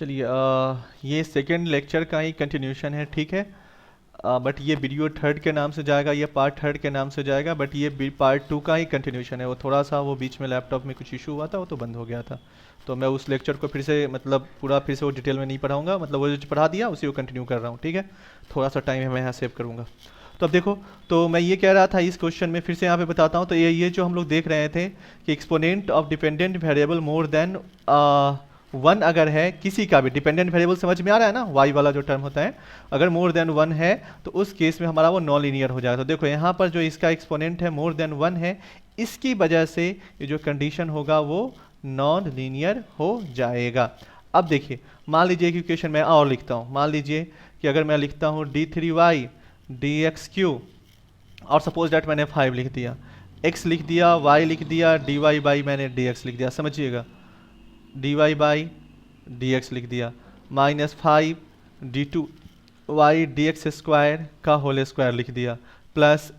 चलिए ये second lecture का ही कंटिन्यूशन है, ठीक है। बट ये वीडियो थर्ड के नाम से जाएगा, ये पार्ट थर्ड के नाम से जाएगा, बट ये पार्ट टू का ही कंटिन्यूशन है। वो थोड़ा सा वो बीच में लैपटॉप में कुछ इशू हुआ था, वो तो बंद हो गया था। तो मैं उस लेक्चर को फिर से मतलब पूरा फिर से वो डिटेल में नहीं पढ़ाऊंगा, मतलब वो जो पढ़ा दिया उसी को कंटिन्यू कर रहा हूँ, ठीक है। थोड़ा सा टाइम है, मैं यहाँ सेव करूँगा। तो अब देखो, तो मैं ये कह रहा था इस क्वेश्चन में फिर से यहाँ पे बताता हूँ। तो ये जो हम लोग देख रहे थे कि exponent of dependent variable more than one अगर है किसी का भी, डिपेंडेंट वेरिएबल समझ में आ रहा है ना, वाई वाला जो टर्म होता है, अगर मोर देन वन है तो उस केस में हमारा वो नॉन लीनियर हो जाएगा। तो देखो यहाँ पर जो इसका एक्सपोनेंट है मोर देन वन है, इसकी वजह से ये जो कंडीशन होगा वो नॉन लीनियर हो जाएगा। अब देखिए, मान लीजिए एक इक्वेशन मैं और लिखता हूँ। मान लीजिए कि अगर मैं लिखता हूँ d3y dx3, और सपोज डैट मैंने 5 लिख दिया, x लिख दिया, y लिख दिया, dy बाई मैंने dx लिख दिया, समझिएगा, dy बाई dx लिख दिया, -5 d2y dx स्क्वायर का होल स्क्वायर लिख दिया, plus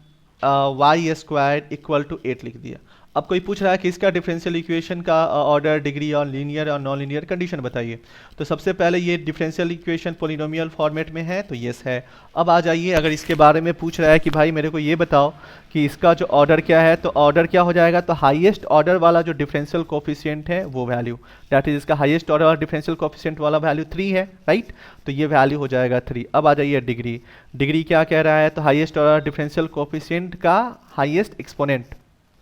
y square equal to 8 लिख दिया। अब कोई पूछ रहा है कि इसका डिफरेंशियल इक्वेशन का ऑर्डर, डिग्री और लीनियर और नॉन लीनियर कंडीशन बताइए। तो सबसे पहले ये डिफरेंशियल इक्वेशन पोलिनोमियल फॉर्मेट में है, तो यस है। अब आ जाइए, अगर इसके बारे में पूछ रहा है कि भाई मेरे को ये बताओ कि इसका जो ऑर्डर क्या है, तो ऑर्डर क्या हो जाएगा, तो हाईएस्ट ऑर्डर वाला जो डिफरेंशियल कोफिशिएंट है वो वैल्यू, दैट इज इसका हाईएस्ट ऑर्डर डिफरेंशियल कोफिशिएंट वाला वैल्यू 3 है, राइट। तो ये वैल्यू हो जाएगा 3। अब आ जाइए डिग्री। डिग्री क्या कह रहा है, तो हाईएस्ट ऑर्डर डिफरेंशियल कोफिशिएंट का हाईएस्ट एक्सपोनेंट,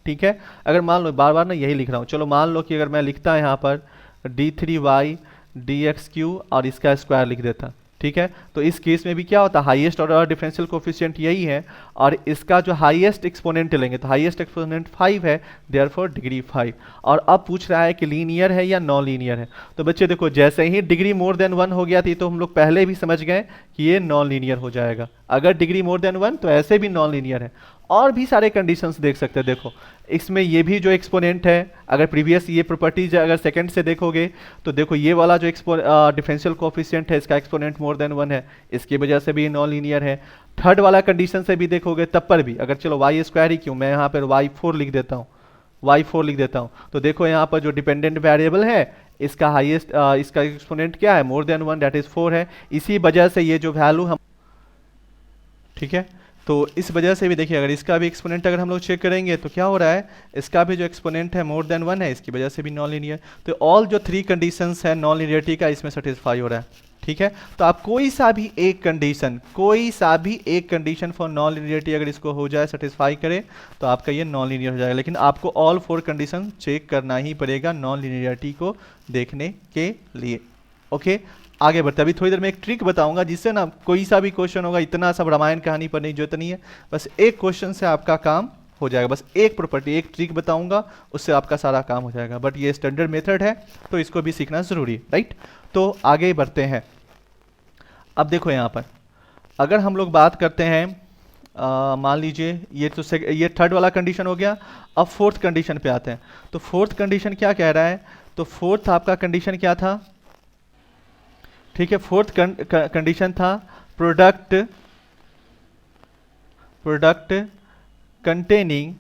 ठीक है। अगर मान लो, बार बार ना यही लिख रहा हूँ, चलो मान लो कि अगर मैं लिखता यहाँ पर d3y dx3 और इसका स्क्वायर लिख देता, ठीक है। तो इस केस में भी क्या होता है, हाईएस्ट ऑर्डर डिफरेंशियल कोफिशिएंट यही है, और इसका जो हाईएस्ट एक्सपोनेंट लेंगे तो हाईएस्ट एक्सपोनेंट 5 है, देयरफॉर डिग्री 5। और अब पूछ रहा है कि लीनियर है या नॉन लीनियर है। तो बच्चे देखो, जैसे ही डिग्री मोर देन 1 हो गया थी तो हम लोग पहले भी समझ गए कि ये नॉन लीनियर हो जाएगा। अगर डिग्री मोर देन 1 तो ऐसे भी नॉन लीनियर है। और भी सारे कंडीशंस देख सकते हैं। देखो इसमें ये भी जो एक्सपोनेंट है, अगर प्रीवियस ये प्रॉपर्टीज अगर सेकंड से देखोगे तो देखो ये वाला जो डिफरेंशियल कोफिशिएंट है, इसका एक्सपोनेंट मोर देन 1 है, इसकी वजह से भी नॉन लीनियर है। थर्ड वाला कंडीशन से भी देखोगे तब पर भी, अगर चलो वाई स्क्वायर ही क्यों, मैं यहाँ पर y4 लिख देता हूँ, y4 लिख देता हूँ, तो देखो यहाँ पर जो डिपेंडेंट वेरिएबल है इसका हाईएस्ट इसका एक्सपोनेंट क्या है, मोर देन 1, दैट इज 4 है। इसी वजह से ये जो वैल्यू हम, ठीक है। तो इस वजह से भी देखिए, अगर इसका भी एक्सपोनेंट अगर हम लोग चेक करेंगे तो क्या हो रहा है, इसका भी जो एक्सपोनेंट है मोर देन 1 है, इसकी वजह से भी नॉन लीनियर। तो ऑल जो 3 कंडीशंस है नॉन लीनियरिटी का, इसमें सेटिस्फाई हो रहा है, ठीक है। तो आप कोई सा भी एक कंडीशन फॉर नॉन लीनियरिटी अगर इसको हो जाए, सेटिस्फाई करे, तो आपका ये नॉन लीनियर हो जाएगा। लेकिन आपको ऑल 4 कंडीशन चेक करना ही पड़ेगा नॉन लीनियरिटी को देखने के लिए, ओके। आगे बढ़ते, अभी थोड़ी देर में एक ट्रिक बताऊंगा जिससे ना कोई सा भी क्वेश्चन होगा, इतना सब रामायण कहानी पढ़ने की जरूरत नहीं है, बस एक क्वेश्चन से आपका काम हो जाएगा। बस एक प्रॉपर्टी, एक ट्रिक बताऊंगा, उससे आपका सारा काम हो जाएगा। बट ये स्टैंडर्ड मेथड है तो इसको भी सीखना जरूरी है, राइट। तो आगे बढ़ते हैं। अब देखो यहाँ पर अगर हम लोग बात करते हैं, मान लीजिए ये थर्ड वाला कंडीशन हो गया। अब फोर्थ कंडीशन पे आते हैं। तो फोर्थ कंडीशन क्या कह रहा है, तो फोर्थ आपका कंडीशन क्या था, ठीक है। फोर्थ कंडीशन था प्रोडक्ट कंटेनिंग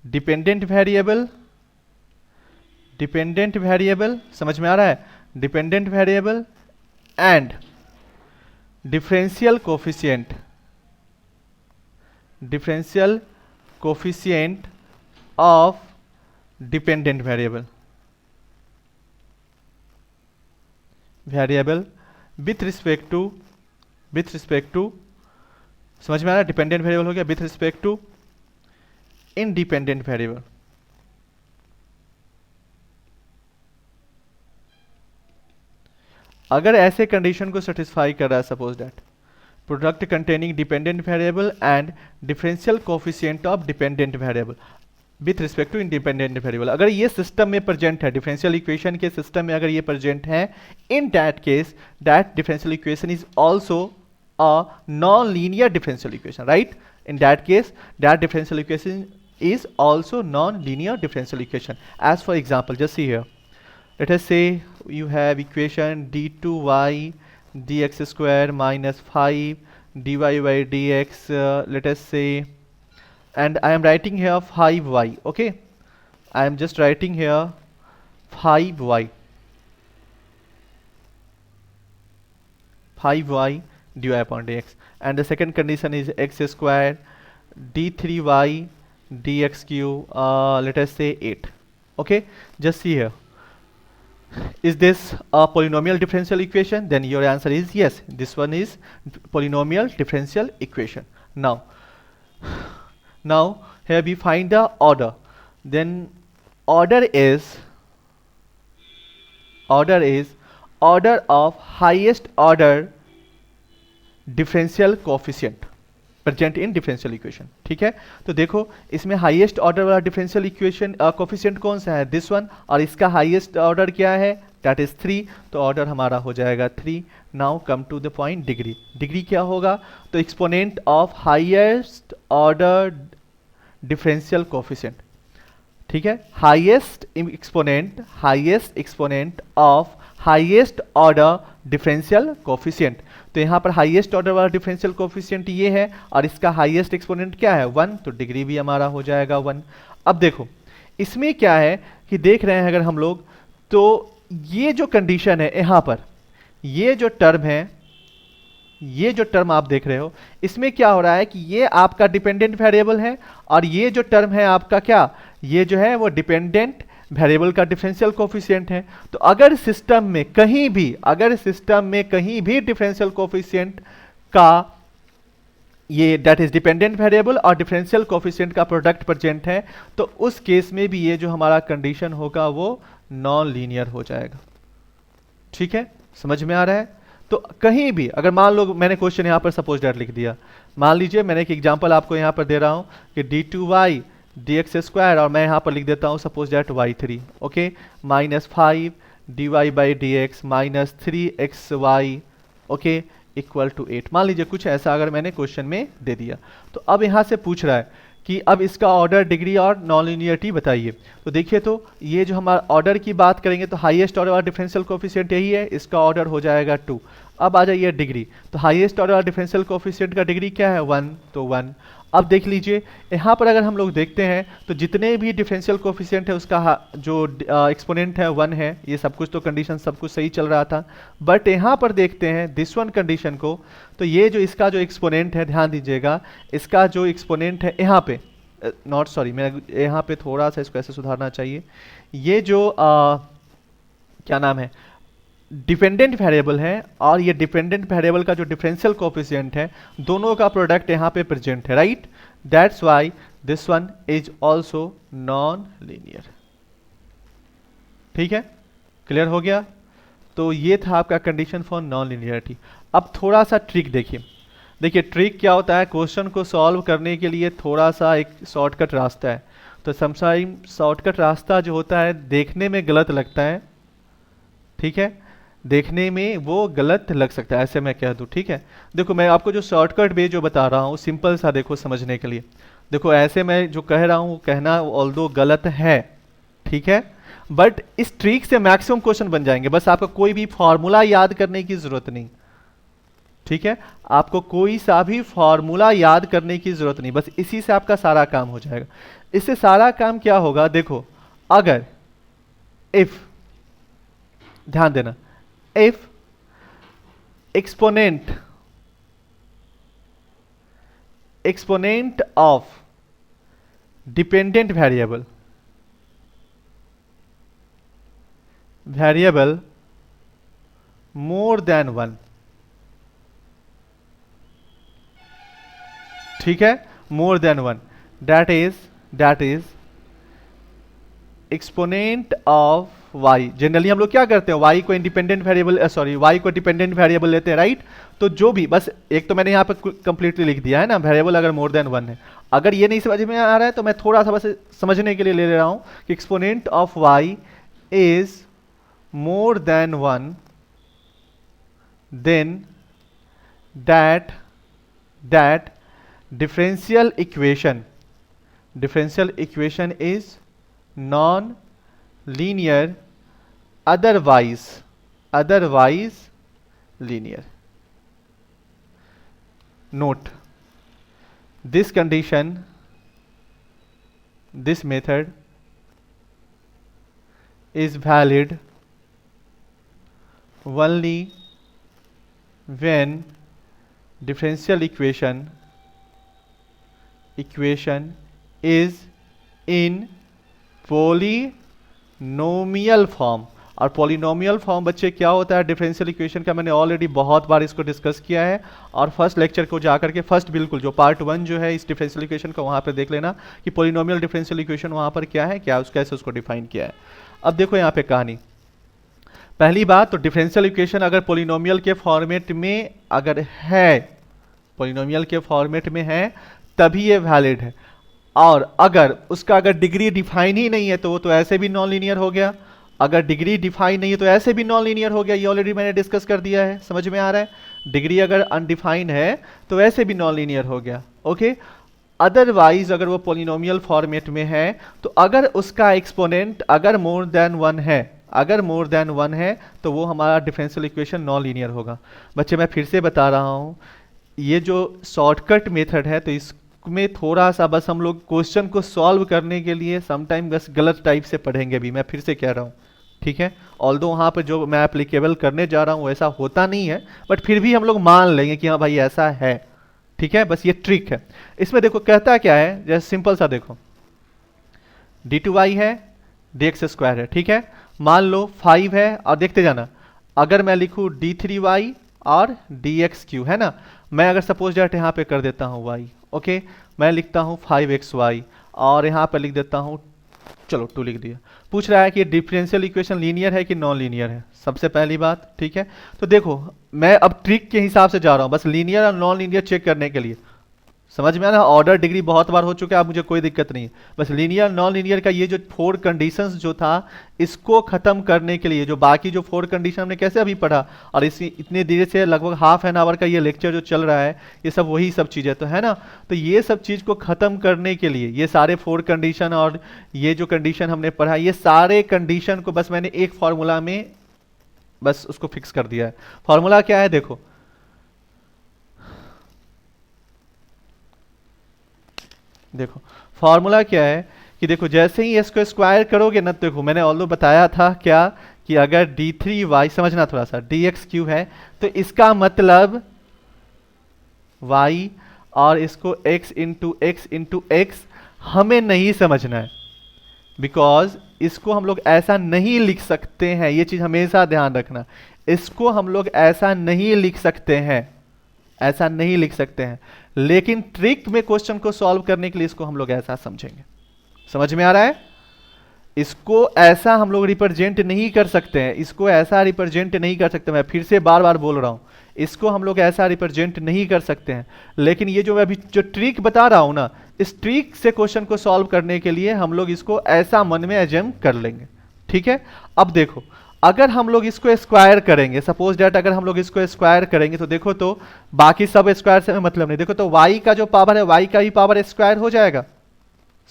डिपेंडेंट वेरिएबल, समझ में आ रहा है, dependent variable and differential coefficient of dependent variable with respect to, समझ में आ रहा है, डिपेंडेंट वेरिएबल हो गया with respect to independent variable. अगर ऐसे कंडीशन को सेटिस्फाई कर रहा है, suppose that product containing dependent variable and differential coefficient of dependent variable with respect to independent variable, अगर ये सिस्टम में प्रेजेंट है, डिफरेंशियल इक्वेशन के सिस्टम में अगर ये प्रेजेंट है, in that case that differential equation is also a non linear differential equation, right. In that case that differential equation is also non-linear differential equation. As for example, just see here, let us say you have equation d2y dx square minus 5 dy by dx, let us say, and I am writing here 5y, okay, I am just writing here 5y, 5y dy upon dx, and the second condition is x square d3y dx cube, let us say 8. Okay, just see here, is this a polynomial differential equation? Then your answer is yes, this one is polynomial differential equation. Now here we find the order. Then order is order of highest order differential coefficient present in differential equation. ठीक है, तो देखो इसमें highest order वाला differential equation coefficient कौन सा है? This one. और इसका हाईएस्ट ऑर्डर क्या है? That is 3. तो ऑर्डर हमारा हो जाएगा 3. Now come to the point degree. Degree क्या होगा? तो exponent of highest order differential coefficient. ठीक है, highest exponent of highest order differential coefficient. तो यहाँ पर हाईएस्ट ऑर्डर वाला डिफरेंशियल कोफिशिएंट ये है और इसका हाईएस्ट एक्सपोनेंट क्या है? 1. तो डिग्री भी हमारा हो जाएगा 1. अब देखो इसमें क्या है कि देख रहे हैं अगर हम लोग, तो ये जो कंडीशन है यहाँ पर, ये जो टर्म है, ये जो टर्म आप देख रहे हो, इसमें क्या हो रहा है कि ये आपका डिपेंडेंट वेरिएबल है और ये जो टर्म है आपका क्या, ये जो है वो डिपेंडेंट वेरिएबल का डिफरेंशियल कोफिशिएंट है. तो अगर सिस्टम में कहीं भी डिफरेंशियल कोफिशिएंट का ये दैट इज डिपेंडेंट वेरिएबल और डिफरेंशियल कोफिशिएंट का प्रोडक्ट प्रेजेंट है, तो उस केस में भी ये जो हमारा कंडीशन होगा वो नॉन लीनियर हो जाएगा. ठीक है, समझ में आ रहा है? तो कहीं भी अगर मान लो मैंने क्वेश्चन यहाँ पर सपोज दैट लिख दिया, मान लीजिए मैंने एक एग्जांपल आपको यहाँ पर दे रहा हूँ कि d2y dx स्क्वायर, और मैं यहाँ पर लिख देता हूँ suppose that y3. Okay, -5 dy by dx minus 3xy, okay, equal to 8. मान लीजिए कुछ ऐसा अगर मैंने क्वेश्चन में दे दिया. तो अब यहाँ से पूछ रहा है कि अब इसका ऑर्डर, डिग्री और नॉन लीनियरिटी बताइए. तो देखिए, तो ये जो हमारा ऑर्डर की बात करेंगे तो हाईएस्ट ऑर्डर वाला डिफरेंशियल कोफिशिएंट यही है, इसका ऑर्डर हो जाएगा 2. अब आ जाइए डिग्री. तो हाईएस्ट ऑर्डर वाला डिफरेंशियल कोफिशिएंट का डिग्री क्या है? 1. तो 1. अब देख लीजिए यहाँ पर अगर हम लोग देखते हैं तो जितने भी डिफरेंशियल कोफिशिएंट है उसका जो एक्सपोनेंट है 1 है. ये सब कुछ तो कंडीशन सब कुछ सही चल रहा था, बट यहाँ पर देखते हैं दिस वन कंडीशन को. तो ये जो इसका जो एक्सपोनेंट है, ध्यान दीजिएगा, इसका जो एक्सपोनेंट है यहाँ पे, नॉट सॉरी, मैं यहाँ पे थोड़ा सा इसको ऐसे सुधारना चाहिए. ये जो क्या नाम है, डिपेंडेंट वेरिएबल है और ये डिपेंडेंट वेरिएबल का जो डिफरेंशियल कोफिशिएंट है, दोनों का प्रोडक्ट यहाँ पे प्रेजेंट है, right? That's why this one is also known linear. ठीक है, क्लियर हो गया? तो ये था आपका कंडीशन फॉर नॉन लीनियरिटी. अब थोड़ा सा ट्रिक देखिए. ट्रिक क्या होता है, क्वेश्चन को सॉल्व करने के लिए थोड़ा सा एक शॉर्टकट रास्ता है. तो समटाइम शॉर्टकट रास्ता जो होता है देखने में गलत लगता है. ठीक है, देखने में वो गलत लग सकता है, ऐसे मैं कह दूं. ठीक है, देखो मैं आपको जो शॉर्टकट वे जो बता रहा हूँ सिंपल सा देखो समझने के लिए. देखो ऐसे मैं जो कह रहा हूँ कहना ऑल्दो गलत है, ठीक है, बट इस ट्रिक से मैक्सिमम क्वेश्चन बन जाएंगे. बस आपको कोई भी फॉर्मूला याद करने की जरूरत नहीं. ठीक है, आपको कोई सा भी फॉर्मूला याद करने की जरूरत नहीं, बस इसी से आपका सारा काम हो जाएगा. इससे सारा काम क्या होगा, देखो अगर इफ, ध्यान देना, if exponent of dependent variable more than 1, ठीक है, more than 1, that is exponent of y. Generally हम लोग क्या करते हैं, y को इंडिपेंडेंट वेरिएबल, y को डिपेंडेंट वेरिएबल लेते हैं, राइट? तो जो भी, बस एक तो मैंने यहाँ पे कंप्लीटली लिख दिया है ना, वेरिएबल अगर मोर देन 1 है. अगर ये नहीं समझ में आ रहा है तो मैं थोड़ा सा बस समझने के लिए ले रहा हूँ कि exponent of y is more than 1, then that differential equation is non linear, otherwise linear. Note, this condition, this method is valid only when differential equation is in polynomial form। और पॉलिनोमियल फॉर्म बच्चे क्या होता है differential equation का, मैंने already बहुत बार इसको discuss किया है। और फर्स्ट लेक्चर को जाकर के फर्स्ट बिल्कुल जो पार्ट 1 जो है इस डिफरेंशियल इक्वेशन का, वहाँ पे देख लेना कि पॉलिनोमियल डिफरेंशियल इक्वेशन वहाँ पर क्या है, कैसे उसको डिफाइन किया है। अब देखो यहाँ पे कहानी, पहली बात तो डिफरेंशियल इक्वेशन अगर पॉलिनोमियल के फॉर्मेट में अगर है, पॉलिनोमियल के फॉर्मेट में है तभी ये वैलिड है। और अगर उसका अगर डिग्री डिफाइन ही नहीं है तो वो तो ऐसे भी नॉन लीनियर हो गया। अगर डिग्री डिफाइन नहीं है तो ऐसे भी नॉन लीनियर हो गया, ये ऑलरेडी मैंने डिस्कस कर दिया है, समझ में आ रहा है। डिग्री अगर अनडिफाइंड है तो ऐसे भी नॉन लीनियर हो गया, ओके। अदरवाइज अगर वो पॉलिनोमियल फॉर्मेट में है तो अगर उसका एक्सपोनेंट अगर मोर देन 1 है, अगर मोर देन 1 है तो वो हमारा डिफरेंशियल इक्वेशन नॉन लीनियर होगा। बच्चे मैं फिर से बता रहा हूँ, ये जो शॉर्टकट मेथड है तो इसमें थोड़ा सा बस हम लोग क्वेश्चन को सॉल्व करने के लिए समटाइम बस गलत टाइप से पढ़ेंगे भी, मैं फिर से कह रहा हूँ, ठीक है। ऑल्दो वहाँ पर जो मैं एप्लीकेबल करने जा रहा हूँ ऐसा होता नहीं है, बट फिर भी हम लोग मान लेंगे कि हाँ भाई ऐसा है, ठीक है। बस ये ट्रिक है। इसमें देखो कहता क्या है, जैसे सिंपल सा देखो, d2y है, dx² है, ठीक है। मान लो 5 है और देखते जाना, अगर मैं लिखूँ d3y और dx3 है ना, मैं अगर सपोज डेट यहाँ पे कर देता हूँ y, ओके, मैं लिखता हूँ 5xy और यहाँ पे लिख देता हूँ, चलो 2 लिख दिया। पूछ रहा है कि डिफरेंशियल इक्वेशन लीनियर है कि नॉन लीनियर है, सबसे पहली बात, ठीक है। तो देखो मैं अब ट्रिक के हिसाब से जा रहा हूँ, बस लीनियर और नॉन लीनियर चेक करने के लिए, समझ में आना। ऑर्डर डिग्री बहुत बार हो चुका है, अब मुझे कोई दिक्कत नहीं है। बस लीनियर नॉन लीनियर का ये जो 4 कंडीशंस जो था इसको खत्म करने के लिए, जो बाकी जो 4 कंडीशन हमने कैसे अभी पढ़ा, और इसी इतने देर से लगभग हाफ एन आवर का ये लेक्चर जो चल रहा है ये सब वही सब चीज़ है, तो है ना। तो ये सब चीज़ को खत्म करने के लिए ये सारे 4 कंडीशन और ये जो कंडीशन हमने पढ़ा, ये सारे कंडीशन को बस मैंने एक फॉर्मूला में बस उसको फिक्स कर दिया है। फॉर्मूला क्या है देखो, देखो फॉर्मूला क्या है कि देखो जैसे ही इसको स्क्वायर करोगे ना, देखो मैंने ऑल्दो बताया था क्या कि अगर d3y, समझना थोड़ा सा, dx3 है तो इसका मतलब y और इसको x इंटू x हमें नहीं समझना है, बिकॉज इसको हम लोग ऐसा नहीं लिख सकते हैं, ये चीज हमेशा ध्यान रखना। इसको हम लोग ऐसा नहीं लिख सकते हैं, ऐसा नहीं लिख सकते हैं, लेकिन ट्रिक में क्वेश्चन को सॉल्व करने के लिए इसको हम लोग ऐसा समझेंगे। समझ में आ रहा है? इसको ऐसा हम लोग रिप्रेजेंट नहीं कर सकते हैं, इसको ऐसा रिप्रेजेंट नहीं कर सकते। मैं फिर से बार बार बोल रहा हूं, इसको हम लोग ऐसा रिप्रेजेंट नहीं कर सकते हैं, लेकिन ये जो मैं अभी जो ट्रिक बता रहा हूं ना, इस ट्रिक से क्वेश्चन को सॉल्व करने के लिए हम लोग इसको ऐसा मन में एज्यूम कर लेंगे, ठीक है। अब देखो अगर हम लोग इसको स्क्वायर करेंगे, सपोज डेट अगर हम लोग इसको स्क्वायर करेंगे तो देखो तो बाकी सब स्क्वायर से मतलब नहीं, देखो तो y का जो पावर है y का ही पावर स्क्वायर हो जाएगा।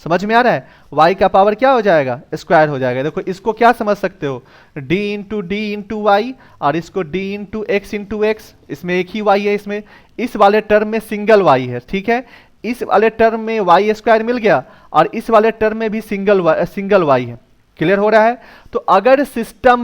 समझ में आ रहा है? y का पावर क्या हो जाएगा? स्क्वायर हो जाएगा। देखो इसको क्या समझ सकते हो, d इंटू वाई और इसको d इंटू एक्स, इसमें एक ही y है, इसमें इस वाले टर्म में सिंगल y है, ठीक है। इस वाले टर्म में y स्क्वायर मिल गया और इस वाले टर्म में भी सिंगल y है। क्लियर हो रहा है? तो अगर सिस्टम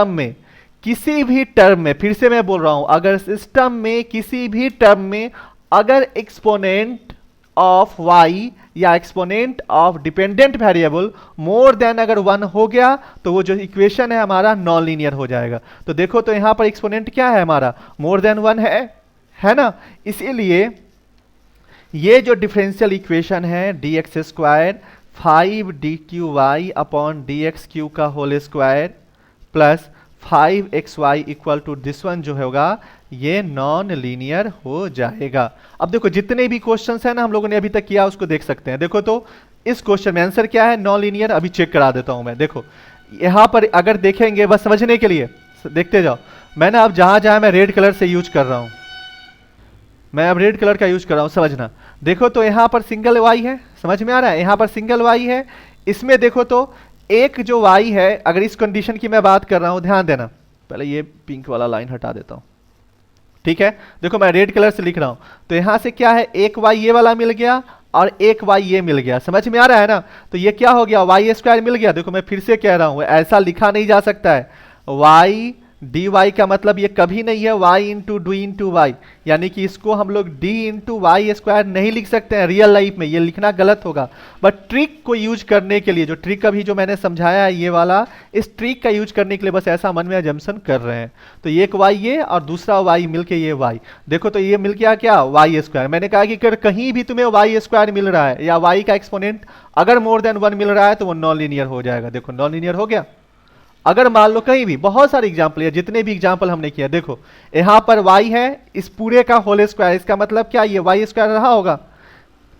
में किसी भी टर्म में, फिर से मैं बोल रहा हूं, अगर सिस्टम में किसी भी टर्म में अगर एक्सपोनेंट ऑफ y या exponent of dependent variable more than अगर 1 हो गया तो वो जो इक्वेशन है हमारा नॉन लीनियर हो जाएगा। तो देखो तो यहां पर एक्सपोनेंट क्या है हमारा, मोर देन 1 है ना। इसीलिए ये जो डिफरेंशियल इक्वेशन है dx² 5dqy अपॉन dx³ का whole square plus 5xy equal to this one जो होगा ये नॉन लीनियर हो जाएगा। अब देखो जितने भी क्वेश्चंस हैं ना हम लोगों ने अभी तक किया उसको देख सकते हैं। देखो तो इस क्वेश्चन में आंसर क्या है, नॉन लीनियर। अभी चेक करा देता हूं मैं। देखो यहां पर अगर देखेंगे, बस समझने के लिए देखते जाओ, मैंने अब जहां जहां मैं रेड कलर से यूज कर रहा हूं, मैं अब रेड कलर का यूज कर रहा हूं, समझना। देखो तो यहां पर सिंगल y है, समझ में आ रहा है, यहां पर सिंगल y है। इसमें देखो तो एक जो y है, अगर इस कंडीशन की मैं बात कर रहा हूं, ध्यान देना, पहले ये पिंक वाला लाइन हटा देता हूं, ठीक है। देखो मैं रेड कलर से लिख रहा हूं, तो यहां से क्या है, एक y ये वाला मिल गया और एक y ये मिल गया, समझ में आ रहा है ना। तो ये क्या हो गया, y² मिल गया। देखो मैं फिर से कह रहा हूं, ऐसा लिखा नहीं जा सकता है, y डी वाई का मतलब ये कभी नहीं है Y into D into Y, यानी कि इसको हम लोग डी इंटू वाई स्क्वायर नहीं लिख सकते हैं रियल लाइफ में, ये लिखना गलत होगा। बट ट्रिक को यूज करने के लिए, जो ट्रिक अभी जो मैंने समझाया है ये वाला, इस ट्रिक का यूज करने के लिए बस ऐसा मन में अजम्पशन कर रहे हैं। तो एक वाई ये और दूसरा वाई मिलके ये वाई, देखो तो ये मिल गया क्या, वाई स्क्वायर। मैंने कहा कि अगर कहीं भी तुम्हें वाई स्क्वायर मिल रहा है या वाई का एक्सपोनेंट अगर मोर देन 1 मिल रहा है तो वो नॉन लीनियर हो जाएगा। देखो नॉन लीनियर हो गया। अगर मान लो कहीं भी, बहुत सारे एग्जाम्पल है, जितने भी एग्जाम्पल हमने किया, देखो यहां पर y है इस पूरे का होल स्क्वायर, इसका मतलब क्या, ये y स्क्वायर रहा होगा,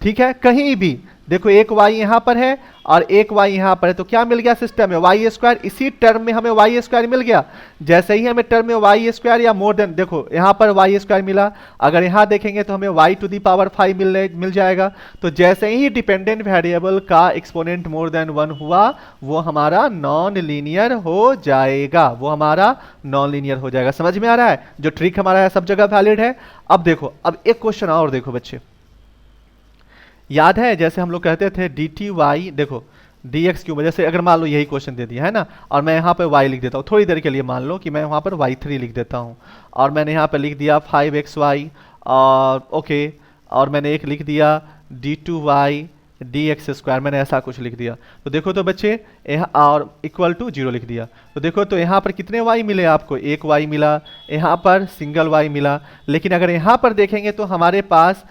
ठीक है। कहीं भी देखो एक y यहां पर है और एक y यहां पर है, तो क्या मिल गया सिस्टम में, y स्क्वायर। इसी टर्म में हमें y स्क्वायर मिल गया। जैसे ही हमें टर्म में y स्क्वायर या मोर देन, देखो यहां पर y स्क्वायर मिला, अगर यहां देखेंगे तो हमें y टू दी पावर 5 मिल जाएगा। तो जैसे ही डिपेंडेंट वेरिएबल का एक्सपोनेंट मोर देन 1 हुआ, वो हमारा नॉन लीनियर हो जाएगा, वो हमारा नॉन लीनियर हो जाएगा। समझ में आ रहा है, जो ट्रिक हमारा है सब जगह वैलिड है। अब देखो, अब एक क्वेश्चन और देखो बच्चे, याद है जैसे हम लोग कहते थे डी टी वाई, देखो डी एक्स क्यूब, जैसे अगर मान लो यही क्वेश्चन दे दिया है ना, और मैं यहाँ पे y लिख देता हूँ, थोड़ी देर के लिए मान लो कि मैं वहाँ पर y3 लिख देता हूँ, और मैंने यहाँ पे लिख दिया 5xy और ओके, और मैंने एक लिख दिया d2y dx स्क्वायर, मैंने ऐसा कुछ लिख दिया। तो देखो तो बच्चे यहाँ और इक्वल टू 0 लिख दिया। तो देखो तो यहाँ पर कितने y मिले आपको, एक y मिला, यहाँ पर सिंगल y मिला। लेकिन अगर यहाँ पर देखेंगे तो हमारे पास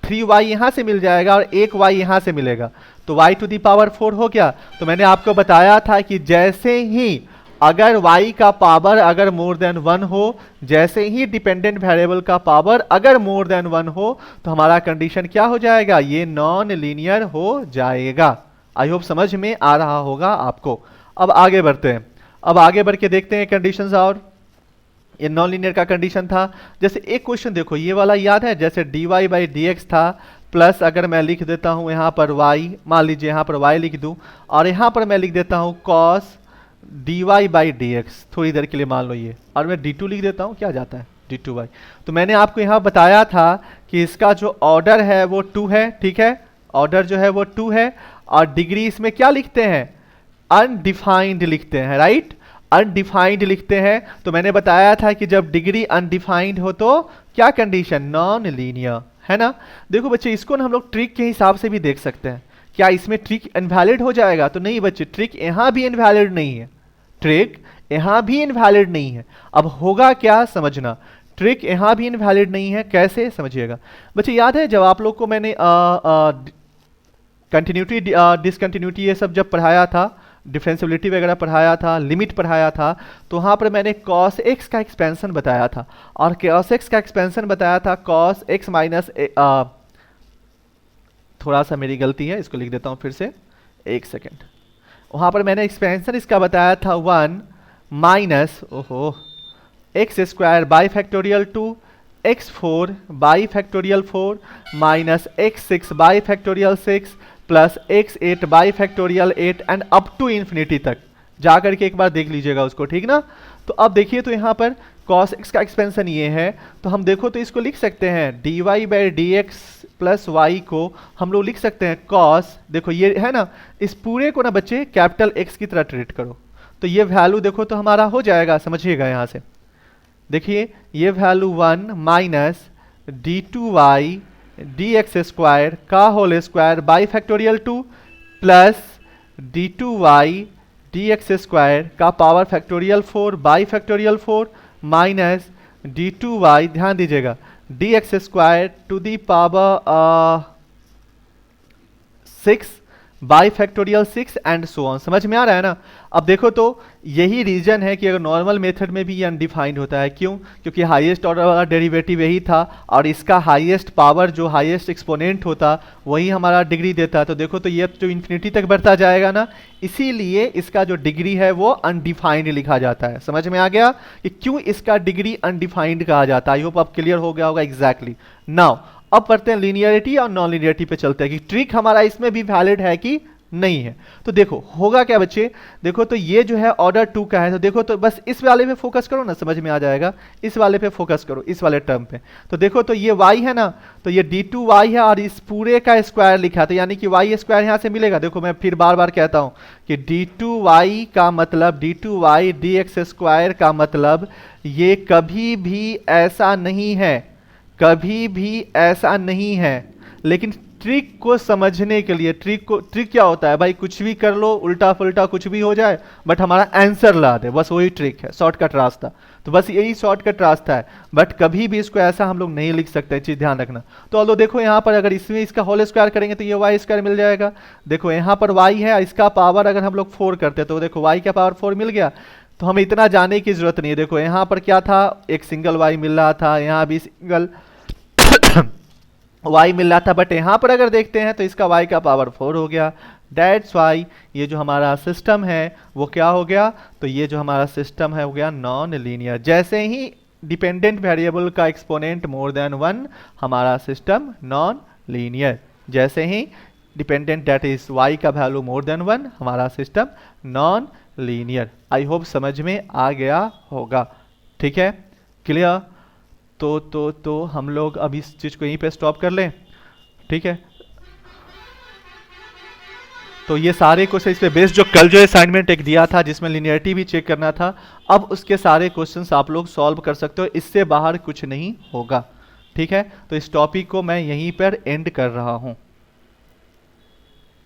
3y यहाँ से मिल जाएगा और एक y यहाँ से मिलेगा, तो y टू दी पावर 4 हो गया। तो मैंने आपको बताया था कि जैसे ही अगर y का पावर अगर मोर देन 1 हो, जैसे ही डिपेंडेंट वेरिएबल का पावर अगर मोर देन 1 हो, तो हमारा कंडीशन क्या हो जाएगा, ये नॉन लीनियर हो जाएगा। आई होप समझ में आ रहा होगा आपको। अब आगे बढ़ते हैं, अब आगे बढ़ के देखते हैं कंडीशंस। और ये नॉन लीनियर का कंडीशन था। जैसे एक क्वेश्चन देखो ये वाला याद है, जैसे dy बाई डी एक्स था, प्लस अगर मैं लिख देता हूँ यहाँ पर y, मान लीजिए यहाँ पर y लिख दूँ, और यहाँ पर मैं लिख देता हूँ cos dy by D x, थोड़ी देर के लिए मान लो ये, और मैं d2 लिख देता हूँ, क्या जाता है d2y। तो मैंने आपको यहाँ बताया था कि इसका जो ऑर्डर है वो 2 है, ठीक है, ऑर्डर जो है वो 2 है, और डिग्री इसमें क्या लिखते हैं, अनडिफाइंड लिखते हैं, राइट, अनडिफाइंड लिखते हैं। तो मैंने बताया था कि जब डिग्री अनडिफाइंड हो तो क्या कंडीशन, नॉन लीनियर, है ना। देखो बच्चे इसको ना हम लोग ट्रिक के हिसाब से भी देख सकते हैं, क्या इसमें ट्रिक इनवैलिड हो जाएगा, तो नहीं बच्चे, ट्रिक यहाँ भी इनवैलिड नहीं है, ट्रिक यहाँ भी इनवैलिड नहीं है। अब होगा क्या समझना, ट्रिक यहाँ भी इनवैलिड नहीं है, कैसे समझिएगा बच्चे। याद है जब आप लोग को मैंने कंटिन्यूटी डिसकंटिन्यूटी ये सब जब पढ़ाया था, डिफरेंशियबिलिटी वगैरह पढ़ाया था, लिमिट पढ़ाया था, तो वहाँ पर मैंने cos x का एक्सपेंशन बताया था, और cos x का एक्सपेंशन बताया था cos x माइनस, थोड़ा सा मेरी गलती है, इसको लिख देता हूँ फिर से, एक सेकेंड। वहाँ पर मैंने एक्सपेंशन इसका बताया था 1 minus X square by factorial 2 x4 by factorial 4 minus x6 by factorial 6 plus x8 by factorial 8 and up to infinity तक जा करके एक बार देख लीजिएगा उसको, ठीक ना। तो अब देखिए तो यहाँ पर cos x का एक्सपेंशन ये है, तो हम देखो तो इसको लिख सकते हैं dy by D X plus Y को हम लोग लिख सकते हैं cos, देखो ये है ना, इस पूरे को ना बच्चे कैपिटल X की तरह ट्रीट करो, तो ये वैल्यू देखो तो हमारा हो जाएगा, समझिएगा यहाँ से देखिए ये value 1 minus d2y dx square का whole square by factorial 2 plus d2y dx square का power factorial 4 by factorial 4 minus d2y, ध्यान दीजिएगा, dx square to the power 6 by factorial 6 and so on. समझ में आ रहा है ना। अब देखो तो यही रीजन है कि अगर नॉर्मल मेथड में भी ये अनडिफाइंड होता है, क्यों, क्योंकि हाईएस्ट ऑर्डर वाला डेरिवेटिव यही था और इसका हाईएस्ट पावर जो हाईएस्ट एक्सपोनेंट होता वही हमारा डिग्री देता है। तो देखो तो ये जो इन्फिनिटी तक बढ़ता जाएगा ना, इसीलिए इसका जो डिग्री है वो अनडिफाइंड लिखा जाता है। समझ में आ गया कि क्यों इसका डिग्री अनडिफाइंड कहा जाता है। आई होप अब क्लियर हो गया होगा एग्जैक्टली। नाउ अब पढ़ते हैं लीनियरिटी और नॉन लीनियरिटी पे चलते हैं कि ट्रिक हमारा इसमें भी वैलिड है कि नहीं है। तो देखो होगा क्या बच्चे, देखो तो ये जो है ऑर्डर 2 का है, तो देखो तो बस इस वाले पे फोकस करो ना, समझ में आ जाएगा। इस वाले पे फोकस करो, इस वाले टर्म पे। तो देखो तो ये y है ना, तो ये d2y है और इस पूरे का स्क्वायर लिखा, तो यानी कि y स्क्वायर यहाँ से मिलेगा। देखो मैं फिर बार बार कहता हूँ कि d2y का मतलब d2y dx स्क्वायर का मतलब ये कभी भी ऐसा नहीं है, कभी भी ऐसा नहीं है। लेकिन ट्रिक को समझने के लिए, ट्रिक क्या होता है भाई, कुछ भी कर लो, उल्टा पुल्टा कुछ भी हो जाए, बट हमारा आंसर ला दे, बस वही ट्रिक है, शॉर्टकट रास्ता। तो बस यही शॉर्टकट रास्ता है, बट कभी भी इसको ऐसा हम लोग नहीं लिख सकते, चीज ध्यान रखना। तो ऑल्दो देखो यहाँ पर अगर इसमें इसका होल स्क्वायर करेंगे तो ये वाई स्क्वायर मिल जाएगा। देखो यहाँ पर वाई है, इसका पावर अगर हम लोग 4 करते तो देखो वाई का पावर 4 मिल गया। तो हमें इतना जाने की जरूरत नहीं है। देखो यहाँ पर क्या था, एक सिंगल वाई मिल रहा था, यहाँ भी सिंगल y मिल रहा था, बट यहां पर अगर देखते हैं तो इसका y का पावर 4 हो गया। दैट्स वाई ये जो हमारा सिस्टम है वो क्या हो गया, तो ये जो हमारा सिस्टम है हो गया नॉन लीनियर। जैसे ही डिपेंडेंट वेरिएबल का एक्सपोनेंट मोर देन 1, हमारा सिस्टम नॉन लीनियर। जैसे ही डिपेंडेंट दैट इज y का वैल्यू मोर देन 1, हमारा system non linear. I hope समझ में आ गया होगा, ठीक है, क्लियर। तो हम लोग अब इस चीज को यहीं पे स्टॉप कर लें, ठीक है। तो ये सारे क्वेश्चन इस पे बेस्ड, जो कल जो असाइनमेंट एक दिया था जिसमें लिनियरिटी भी चेक करना था, अब उसके सारे क्वेश्चंस आप लोग सॉल्व कर सकते हो, इससे बाहर कुछ नहीं होगा, ठीक है। तो इस टॉपिक को मैं यहीं पर एंड कर रहा हूं।